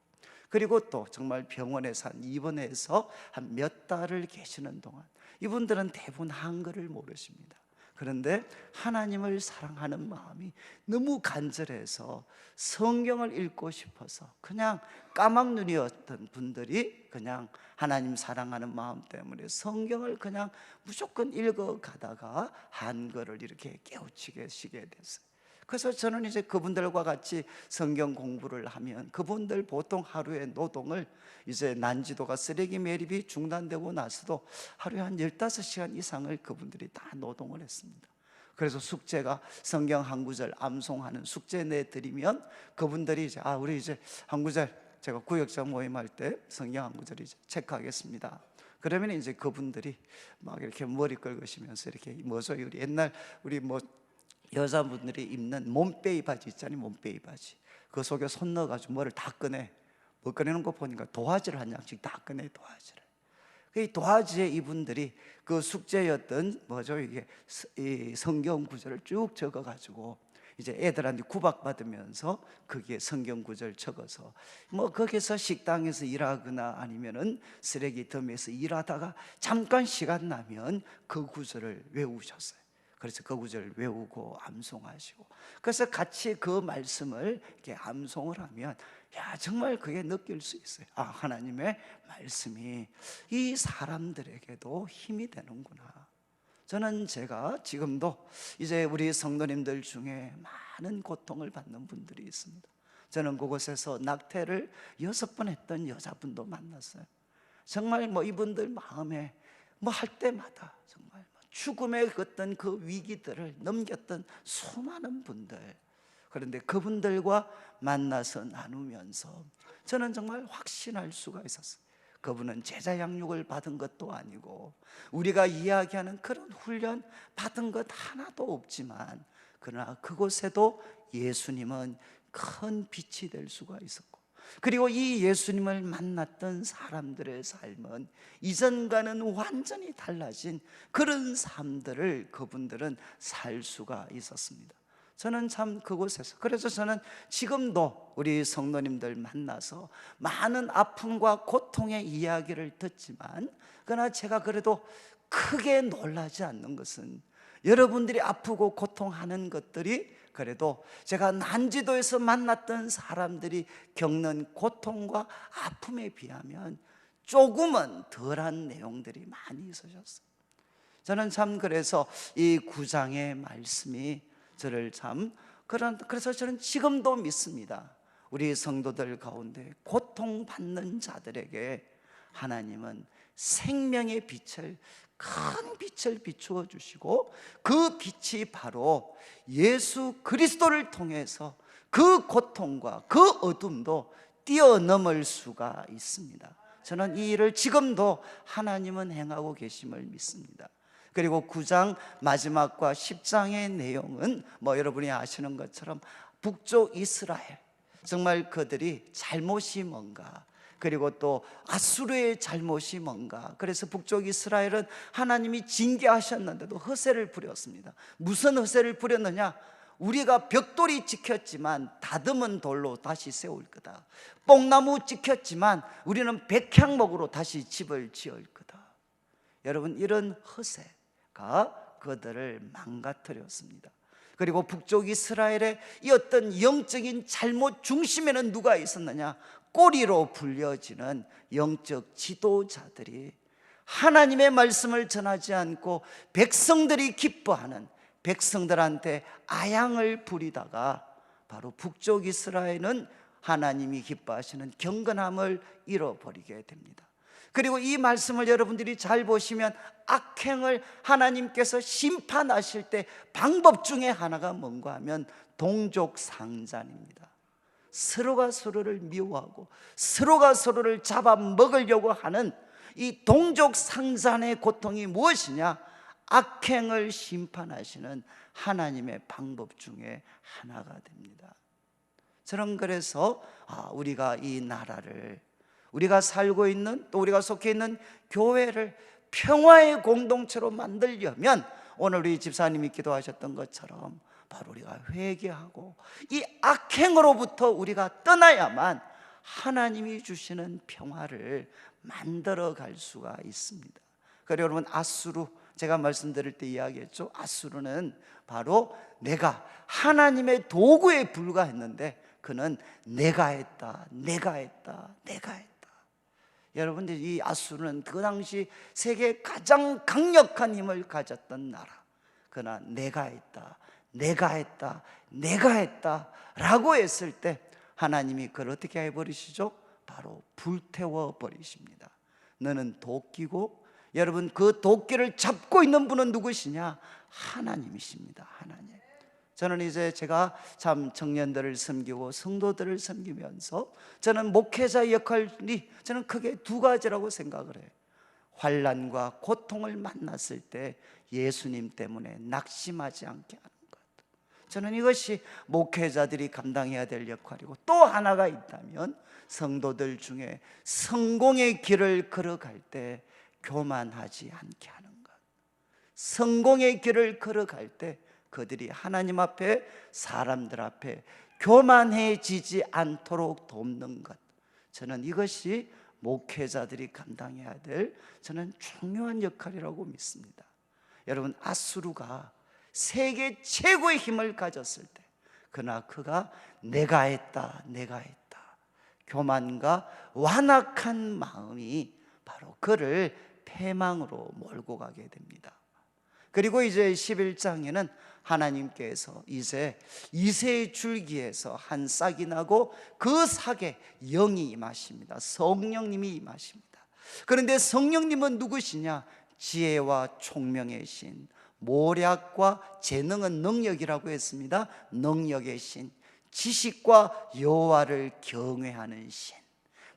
A: 그리고 또 정말 병원에서 입원해서 한 몇 달을 계시는 동안 이분들은 대부분 한글을 모르십니다. 그런데 하나님을 사랑하는 마음이 너무 간절해서 성경을 읽고 싶어서 그냥 까막눈이었던 분들이 그냥 하나님 사랑하는 마음 때문에 성경을 그냥 무조건 읽어가다가 한글을 이렇게 깨우치게 시게 됐어요. 그래서 저는 이제 그분들과 같이 성경 공부를 하면 그분들 보통 하루의 노동을, 이제 난지도가 쓰레기 매립이 중단되고 나서도 하루에 한 15시간 이상을 그분들이 다 노동을 했습니다. 그래서 숙제가 성경 한 구절 암송하는 숙제 내드리면 그분들이 이제 우리 이제 한 구절, 제가 구역장 모임할 때 성경 한 구절 이제 체크하겠습니다. 그러면 이제 그분들이 막 이렇게 머리 긁으시면서 이렇게 뭐죠? 우리 옛날 우리 여자분들이 입는 몸빼이 바지 있잖아요. 몸빼이 바지. 그 속에 손 넣어가지고 뭐를 다 꺼내. 뭐 꺼내는 거 보니까 도화지를 한 장씩 다 꺼내, 도화지를. 그 도화지에 이분들이 그 숙제였던 뭐죠? 이게 이 성경 구절을 쭉 적어가지고 이제 애들한테 구박받으면서 거기에 성경 구절 적어서 거기서 식당에서 일하거나 아니면은 쓰레기 더미에서 일하다가 잠깐 시간 나면 그 구절을 외우셨어요. 그래서 그 구절을 외우고 암송하시고, 그래서 같이 그 말씀을 이렇게 암송을 하면 정말 그게 느낄 수 있어요. 하나님의 말씀이 이 사람들에게도 힘이 되는구나. 저는 제가 지금도 이제 우리 성도님들 중에 많은 고통을 받는 분들이 있습니다. 저는 그곳에서 낙태를 6번 했던 여자분도 만났어요. 정말 이분들 마음에 할 때마다 정말 죽음의 어떤 그 위기들을 넘겼던 수많은 분들, 그런데 그분들과 만나서 나누면서 저는 정말 확신할 수가 있었어요. 그분은 제자 양육을 받은 것도 아니고 우리가 이야기하는 그런 훈련 받은 것 하나도 없지만, 그러나 그곳에도 예수님은 큰 빛이 될 수가 있었고, 그리고 이 예수님을 만났던 사람들의 삶은 이전과는 완전히 달라진 그런 삶들을 그분들은 살 수가 있었습니다. 저는 참 그곳에서, 그래서 저는 지금도 우리 성도님들 만나서 많은 아픔과 고통의 이야기를 듣지만, 그러나 제가 그래도 크게 놀라지 않는 것은 여러분들이 아프고 고통하는 것들이 그래도 제가 난지도에서 만났던 사람들이 겪는 고통과 아픔에 비하면 조금은 덜한 내용들이 많이 있으셨어요. 저는 참 그래서 이 9장의 말씀이 저를 그래서 저는 지금도 믿습니다. 우리 성도들 가운데 고통받는 자들에게 하나님은 생명의 빛을 큰 빛을 비추어 주시고 그 빛이 바로 예수 그리스도를 통해서 그 고통과 그 어둠도 뛰어넘을 수가 있습니다. 저는 이 일을 지금도 하나님은 행하고 계심을 믿습니다. 그리고 9장 마지막과 10장의 내용은 여러분이 아시는 것처럼 북쪽 이스라엘, 정말 그들이 잘못이 뭔가, 그리고 또 아수르의 잘못이 뭔가. 그래서 북쪽 이스라엘은 하나님이 징계하셨는데도 허세를 부렸습니다. 무슨 허세를 부렸느냐? 우리가 벽돌이 지켰지만 다듬은 돌로 다시 세울 거다. 뽕나무 지켰지만 우리는 백향목으로 다시 집을 지을 거다. 여러분, 이런 허세가 그들을 망가뜨렸습니다. 그리고 북쪽 이스라엘의 이 어떤 영적인 잘못 중심에는 누가 있었느냐? 꼬리로 불려지는 영적 지도자들이 하나님의 말씀을 전하지 않고 백성들이 기뻐하는, 백성들한테 아양을 부리다가 바로 북쪽 이스라엘은 하나님이 기뻐하시는 경건함을 잃어버리게 됩니다. 그리고 이 말씀을 여러분들이 잘 보시면 악행을 하나님께서 심판하실 때 방법 중에 하나가 뭔가 하면 동족상잔입니다. 서로가 서로를 미워하고 서로가 서로를 잡아먹으려고 하는 이 동족상잔의 고통이 무엇이냐? 악행을 심판하시는 하나님의 방법 중에 하나가 됩니다. 저는 그래서 우리가 이 나라를, 우리가 살고 있는, 또 우리가 속해 있는 교회를 평화의 공동체로 만들려면 오늘 우리 집사님이 기도하셨던 것처럼 바로 우리가 회개하고 이 악행으로부터 우리가 떠나야만 하나님이 주시는 평화를 만들어 갈 수가 있습니다. 그리고 여러분, 아수르, 제가 말씀드릴 때 이야기했죠. 아수르는 바로 내가 하나님의 도구에 불과했는데 그는 내가 했다, 내가 했다, 내가 했다. 여러분들, 이 아수르는 그 당시 세계 가장 강력한 힘을 가졌던 나라. 그러나 내가 했다, 내가 했다, 내가 했다 라고 했을 때 하나님이 그걸 어떻게 해버리시죠? 바로 불태워 버리십니다. 너는 도끼고, 여러분, 그 도끼를 잡고 있는 분은 누구시냐? 하나님이십니다. 하나님. 저는 이제 제가 참 청년들을 섬기고 성도들을 섬기면서 저는 목회자 역할이 저는 크게 두 가지라고 생각을 해요. 환난과 고통을 만났을 때 예수님 때문에 낙심하지 않게 하는 것. 저는 이것이 목회자들이 감당해야 될 역할이고, 또 하나가 있다면 성도들 중에 성공의 길을 걸어갈 때 교만하지 않게 하는 것. 성공의 길을 걸어갈 때 그들이 하나님 앞에, 사람들 앞에 교만해지지 않도록 돕는 것. 저는 이것이 목회자들이 감당해야 될 저는 중요한 역할이라고 믿습니다. 여러분, 아수르가 세계 최고의 힘을 가졌을 때, 그러나 그가 내가 했다, 내가 했다, 교만과 완악한 마음이 바로 그를 패망으로 몰고 가게 됩니다. 그리고 이제 11장에는 하나님께서 이제 이새의 줄기에서 한 싹이 나고 그 싹에 영이 임하십니다. 성령님이 임하십니다. 그런데 성령님은 누구시냐? 지혜와 총명의 신, 모략과 재능은 능력이라고 했습니다. 능력의 신, 지식과 여호와를 경외하는 신,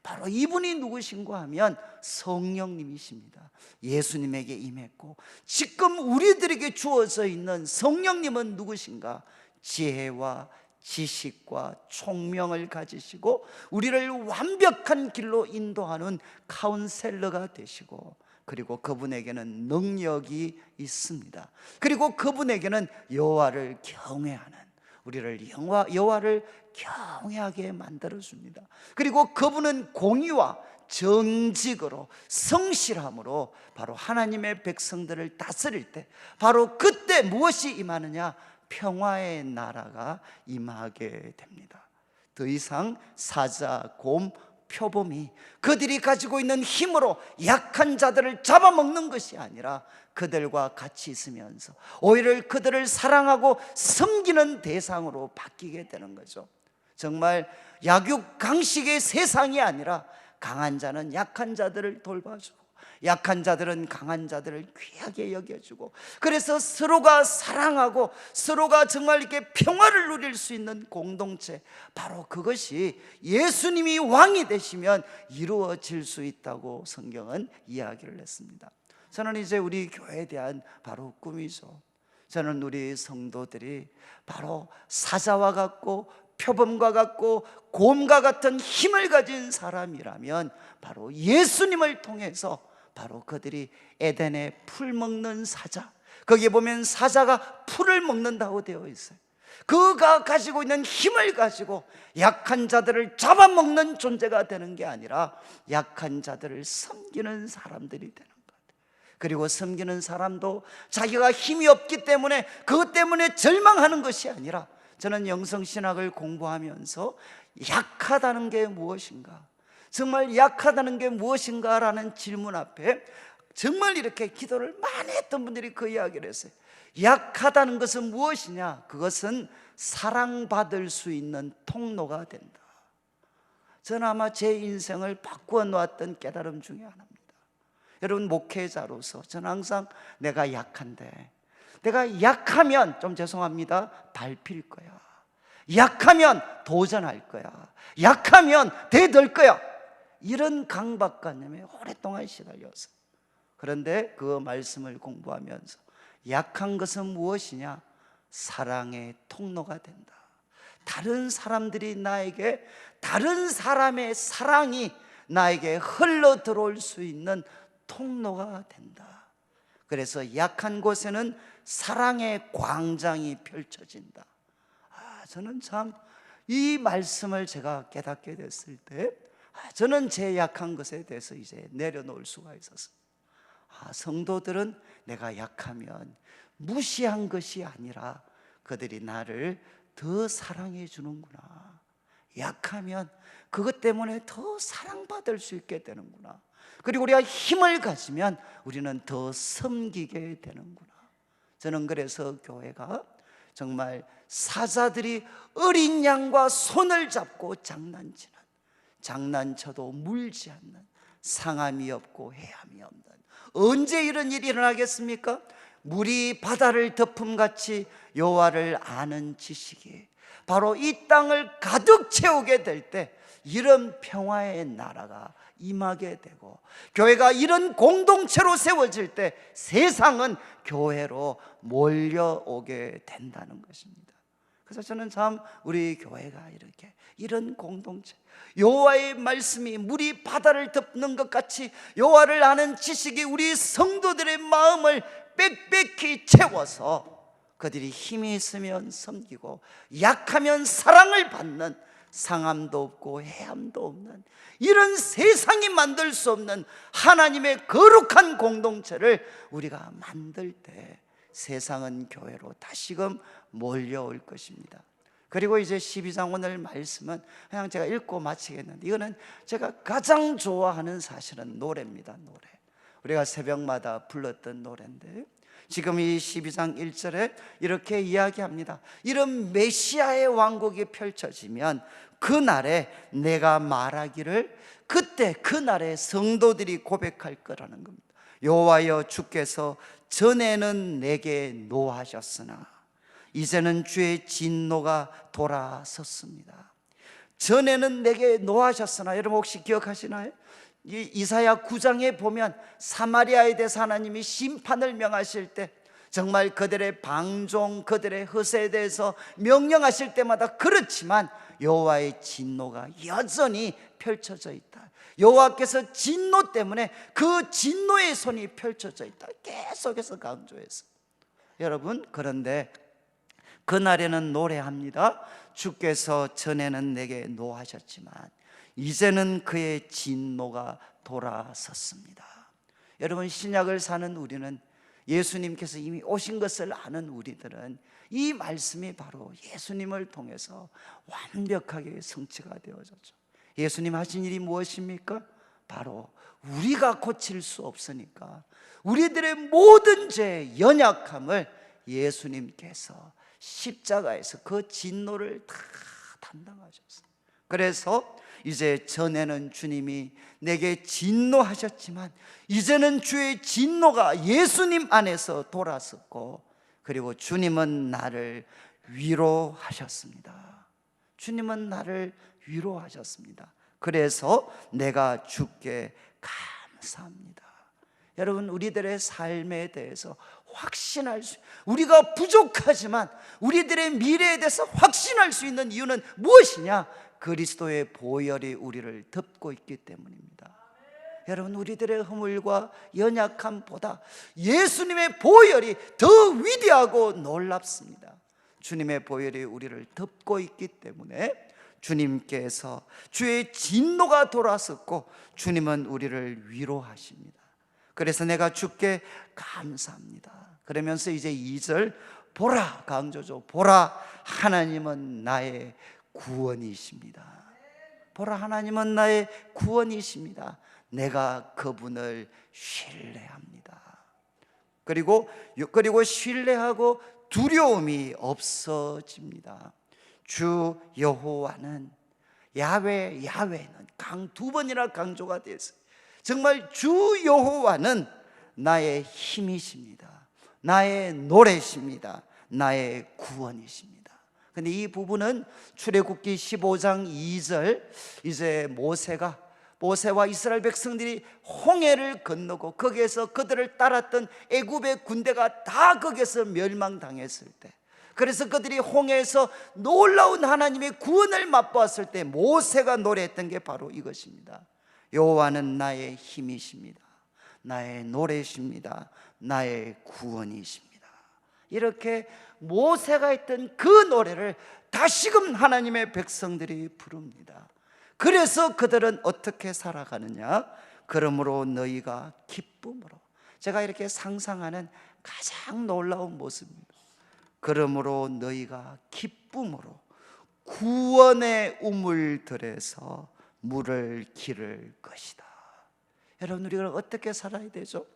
A: 바로 이분이 누구신가 하면 성령님이십니다. 예수님에게 임했고 지금 우리들에게 주어져 있는 성령님은 누구신가? 지혜와 지식과 총명을 가지시고 우리를 완벽한 길로 인도하는 카운셀러가 되시고, 그리고 그분에게는 능력이 있습니다. 그리고 그분에게는 여호와를 경외하는, 우리를 여호와를 경외하게 만들어줍니다. 그리고 그분은 공의와 정직으로, 성실함으로 바로 하나님의 백성들을 다스릴 때, 바로 그때 무엇이 임하느냐? 평화의 나라가 임하게 됩니다. 더 이상 사자, 곰, 표범이 그들이 가지고 있는 힘으로 약한 자들을 잡아먹는 것이 아니라 그들과 같이 있으면서 오히려 그들을 사랑하고 섬기는 대상으로 바뀌게 되는 거죠. 정말 약육강식의 세상이 아니라 강한 자는 약한 자들을 돌봐주고 약한 자들은 강한 자들을 귀하게 여겨주고, 그래서 서로가 사랑하고 서로가 정말 이렇게 평화를 누릴 수 있는 공동체, 바로 그것이 예수님이 왕이 되시면 이루어질 수 있다고 성경은 이야기를 했습니다. 저는 이제 우리 교회에 대한 바로 꿈이죠. 저는 우리 성도들이 바로 사자와 같고 표범과 같고 곰과 같은 힘을 가진 사람이라면 바로 예수님을 통해서 바로 그들이 에덴의 풀 먹는 사자, 거기에 보면 사자가 풀을 먹는다고 되어 있어요. 그가 가지고 있는 힘을 가지고 약한 자들을 잡아먹는 존재가 되는 게 아니라 약한 자들을 섬기는 사람들이 되는 것. 그리고 섬기는 사람도 자기가 힘이 없기 때문에 그것 때문에 절망하는 것이 아니라, 저는 영성신학을 공부하면서 약하다는 게 무엇인가, 정말 약하다는 게 무엇인가라는 질문 앞에 정말 이렇게 기도를 많이 했던 분들이 그 이야기를 했어요. 약하다는 것은 무엇이냐? 그것은 사랑받을 수 있는 통로가 된다. 저는 아마 제 인생을 바꾸어 놓았던 깨달음 중에 하나입니다. 여러분, 목회자로서 저는 항상 내가 약한데, 내가 약하면 좀 죄송합니다, 밟힐 거야. 약하면 도전할 거야. 약하면 대들 거야. 이런 강박관념에 오랫동안 시달렸어요. 그런데 그 말씀을 공부하면서 약한 것은 무엇이냐? 사랑의 통로가 된다. 다른 사람들이 나에게, 다른 사람의 사랑이 나에게 흘러 들어올 수 있는 통로가 된다. 그래서 약한 곳에는 사랑의 광장이 펼쳐진다. 저는 참 이 말씀을 제가 깨닫게 됐을 때 저는 제 약한 것에 대해서 이제 내려놓을 수가 있었어요. 성도들은 내가 약하면 무시한 것이 아니라 그들이 나를 더 사랑해 주는구나. 약하면 그것 때문에 더 사랑받을 수 있게 되는구나. 그리고 우리가 힘을 가지면 우리는 더 섬기게 되는구나. 저는 그래서 교회가 정말 사자들이 어린 양과 손을 잡고 장난치는, 장난쳐도 물지 않는, 상함이 없고 해함이 없는, 언제 이런 일이 일어나겠습니까? 물이 바다를 덮음같이 여호와를 아는 지식이 바로 이 땅을 가득 채우게 될 때 이런 평화의 나라가 임하게 되고, 교회가 이런 공동체로 세워질 때 세상은 교회로 몰려오게 된다는 것입니다. 그래서 저는 참 우리 교회가 이렇게 이런 공동체, 여호와의 말씀이 물이 바다를 덮는 것 같이 여호와를 아는 지식이 우리 성도들의 마음을 빽빽히 채워서 그들이 힘이 있으면 섬기고 약하면 사랑을 받는, 상함도 없고 해함도 없는 이런 세상이 만들 수 없는 하나님의 거룩한 공동체를 우리가 만들 때 세상은 교회로 다시금 몰려올 것입니다. 그리고 이제 12장 오늘 말씀은 그냥 제가 읽고 마치겠는데, 이거는 제가 가장 좋아하는 사실은 노래입니다. 노래. 우리가 새벽마다 불렀던 노래인데, 지금 이 12장 1절에 이렇게 이야기합니다. 이런 메시아의 왕국이 펼쳐지면 그날에 내가 말하기를, 그때 그날에 성도들이 고백할 거라는 겁니다. 여호와여, 주께서 전에는 내게 노하셨으나 이제는 주의 진노가 돌아섰습니다. 전에는 내게 노하셨으나, 여러분 혹시 기억하시나요? 이사야 9장에 보면 사마리아에 대해서 하나님이 심판을 명하실 때 정말 그들의 방종, 그들의 허세에 대해서 명령하실 때마다 그렇지만 여호와의 진노가 여전히 펼쳐져 있다. 여호와께서 진노 때문에 그 진노의 손이 펼쳐져 있다. 계속해서 강조해서, 여러분, 그런데 그날에는 노래합니다. 주께서 전에는 내게 노하셨지만 이제는 그의 진노가 돌아섰습니다. 여러분, 신약을 사는 우리는, 예수님께서 이미 오신 것을 아는 우리들은 이 말씀이 바로 예수님을 통해서 완벽하게 성취가 되어졌죠. 예수님 하신 일이 무엇입니까? 바로 우리가 고칠 수 없으니까 우리들의 모든 죄의 연약함을 예수님께서 십자가에서 그 진노를 다 담당하셨어요. 그래서 이제 전에는 주님이 내게 진노하셨지만 이제는 주의 진노가 예수님 안에서 돌아섰고, 그리고 주님은 나를 위로하셨습니다. 주님은 나를 위로하셨습니다. 그래서 내가 주께 감사합니다. 여러분, 우리들의 삶에 대해서 확신할 수, 우리가 부족하지만 우리들의 미래에 대해서 확신할 수 있는 이유는 무엇이냐? 그리스도의 보혈이 우리를 덮고 있기 때문입니다. 여러분, 우리들의 허물과 연약함보다 예수님의 보혈이 더 위대하고 놀랍습니다. 주님의 보혈이 우리를 덮고 있기 때문에 주님께서 주의 진노가 돌아섰고 주님은 우리를 위로하십니다. 그래서 내가 주께 감사합니다. 그러면서 이제 2절, 보라, 강조죠. 보라, 하나님은 나의 구원이십니다. 보라, 하나님은 나의 구원이십니다. 내가 그분을 신뢰합니다. 그리고 신뢰하고 두려움이 없어집니다. 주 여호와는, 야훼는 두 번이나 강조가 됐어요. 정말 주 여호와는 나의 힘이십니다. 나의 노래십니다. 나의 구원이십니다. 근데 이 부분은 출애굽기 15장 2절, 이제 모세와 이스라엘 백성들이 홍해를 건너고 거기에서 그들을 따랐던 애굽의 군대가 다 거기에서 멸망당했을 때, 그래서 그들이 홍해에서 놀라운 하나님의 구원을 맛보았을 때 모세가 노래했던 게 바로 이것입니다. 여호와는 나의 힘이십니다. 나의 노래십니다. 나의 구원이십니다. 이렇게 모세가 했던 그 노래를 다시금 하나님의 백성들이 부릅니다. 그래서 그들은 어떻게 살아가느냐? 그러므로 너희가 기쁨으로, 제가 이렇게 상상하는 가장 놀라운 모습입니다. 그러므로 너희가 기쁨으로 구원의 우물들에서 물을 기를 것이다. 여러분, 우리가 어떻게 살아야 되죠?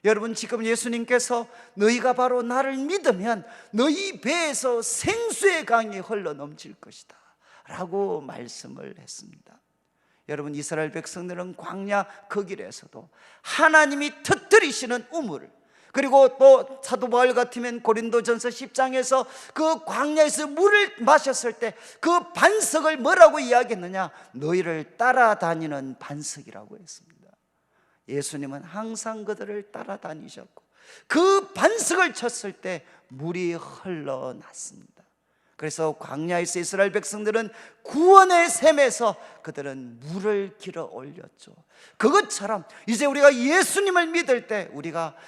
A: 여러분, 지금 예수님께서 너희가 바로 나를 믿으면 너희 배에서 생수의 강이 흘러넘칠 것이다 라고 말씀을 했습니다. 여러분, 이스라엘 백성들은 광야 그 길에서도 하나님이 터뜨리시는 우물, 그리고 또 사도 바울 같으면 고린도전서 10장에서 그 광야에서 물을 마셨을 때 그 반석을 뭐라고 이야기했느냐? 너희를 따라다니는 반석이라고 했습니다. 예수님은 항상 그들을 따라다니셨고 그 반석을 쳤을 때 물이 흘러났습니다. 그래서 광야에서 이스라엘 백성들은 구원의 샘에서 그들은 물을 길어 올렸죠. 그것처럼 이제 우리가 예수님을 믿을 때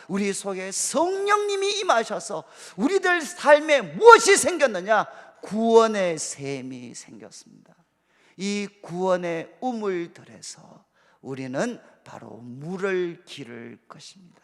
A: 우리 속에 성령님이 임하셔서 우리들 삶에 무엇이 생겼느냐? 구원의 샘이 생겼습니다. 이 구원의 우물들에서 우리는 바로 물을 기를 것입니다.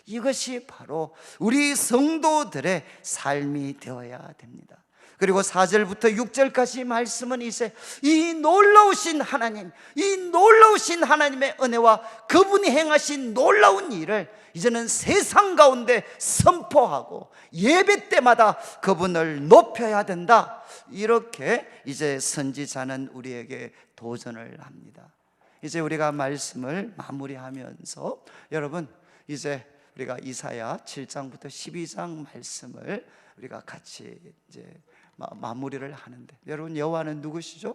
A: 이것이 바로 우리 성도들의 삶이 되어야 됩니다. 그리고 4절부터 6절까지 말씀은 이제 이 놀라우신 하나님, 이 놀라우신 하나님의 은혜와 그분이 행하신 놀라운 일을 이제는 세상 가운데 선포하고 예배 때마다 그분을 높여야 된다, 이렇게 이제 선지자는 우리에게 도전을 합니다. 이제 우리가 말씀을 마무리하면서 여러분, 이제 우리가 이사야 7장부터 12장 말씀을 우리가 같이 이제 마무리를 하는데, 여러분, 여호와는 누구시죠?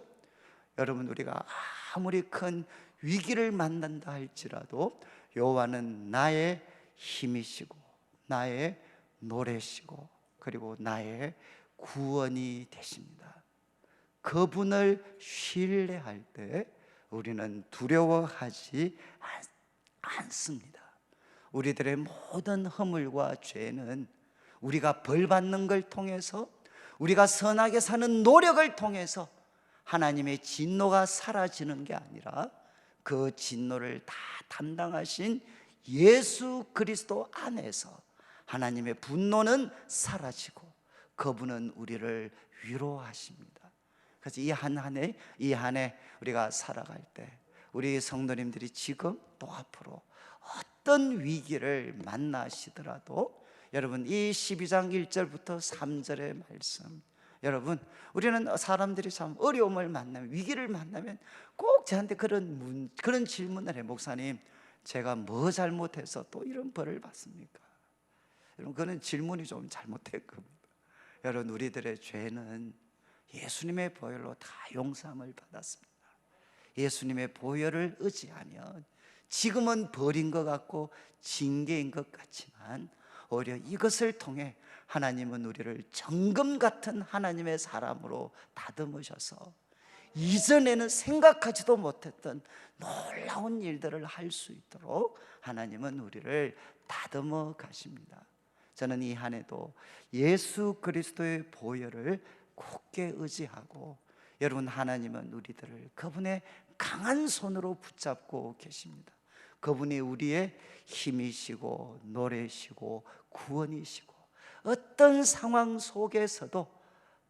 A: 여러분, 우리가 아무리 큰 위기를 만난다 할지라도 여호와는 나의 힘이시고 나의 노래시고 그리고 나의 구원이 되십니다. 그분을 신뢰할 때 우리는 두려워하지 않습니다. 우리들의 모든 허물과 죄는 우리가 벌 받는 걸 통해서, 우리가 선하게 사는 노력을 통해서 하나님의 진노가 사라지는 게 아니라 그 진노를 다 담당하신 예수 그리스도 안에서 하나님의 분노는 사라지고 그분은 우리를 위로하십니다. 그래서 이 한 해 우리가 살아갈 때 우리 성도님들이 지금 또 앞으로 어떤 위기를 만나시더라도 여러분, 이 12장 1절부터 3절의 말씀, 여러분, 우리는 사람들이 참 어려움을 만나면, 위기를 만나면 꼭 저한테 그런 질문을 해. 목사님, 제가 뭐 잘못해서 또 이런 벌을 받습니까? 여러분, 그런 질문이 좀 잘못된 겁니다. 여러분, 우리들의 죄는 예수님의 보혈로 다 용서함을 받았습니다. 예수님의 보혈을 의지하면 지금은 벌인 것 같고 징계인 것 같지만 오히려 이것을 통해 하나님은 우리를 정금 같은 하나님의 사람으로 다듬으셔서 이전에는 생각하지도 못했던 놀라운 일들을 할 수 있도록 하나님은 우리를 다듬어 가십니다. 저는 이 한 해도 예수 그리스도의 보혈을 굳게 의지하고, 여러분, 하나님은 우리들을 그분의 강한 손으로 붙잡고 계십니다. 그분이 우리의 힘이시고 노래시고 구원이시고, 어떤 상황 속에서도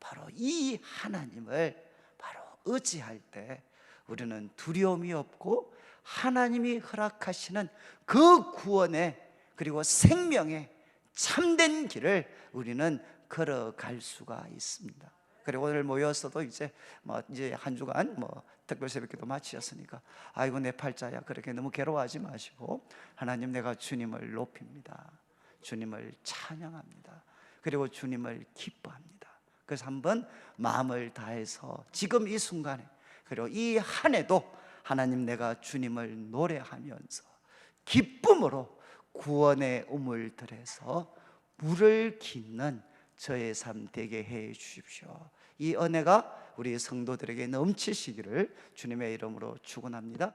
A: 바로 이 하나님을 바로 의지할 때 우리는 두려움이 없고 하나님이 허락하시는 그 구원의, 그리고 생명의 참된 길을 우리는 걸어갈 수가 있습니다. 그리고 오늘 모여서도 이제 한 주간 특별 새벽기도 마치셨으니까, 아이고 내 팔자야, 그렇게 너무 괴로워하지 마시고, 하나님, 내가 주님을 높입니다. 주님을 찬양합니다. 그리고 주님을 기뻐합니다. 그래서 한번 마음을 다해서 지금 이 순간에, 그리고 이 한 해도 하나님, 내가 주님을 노래하면서 기쁨으로 구원의 우물 들에서 물을 깃는 저의 삶 되게 해 주십시오. 이 은혜가 우리 성도들에게 넘치시기를 주님의 이름으로 축원합니다.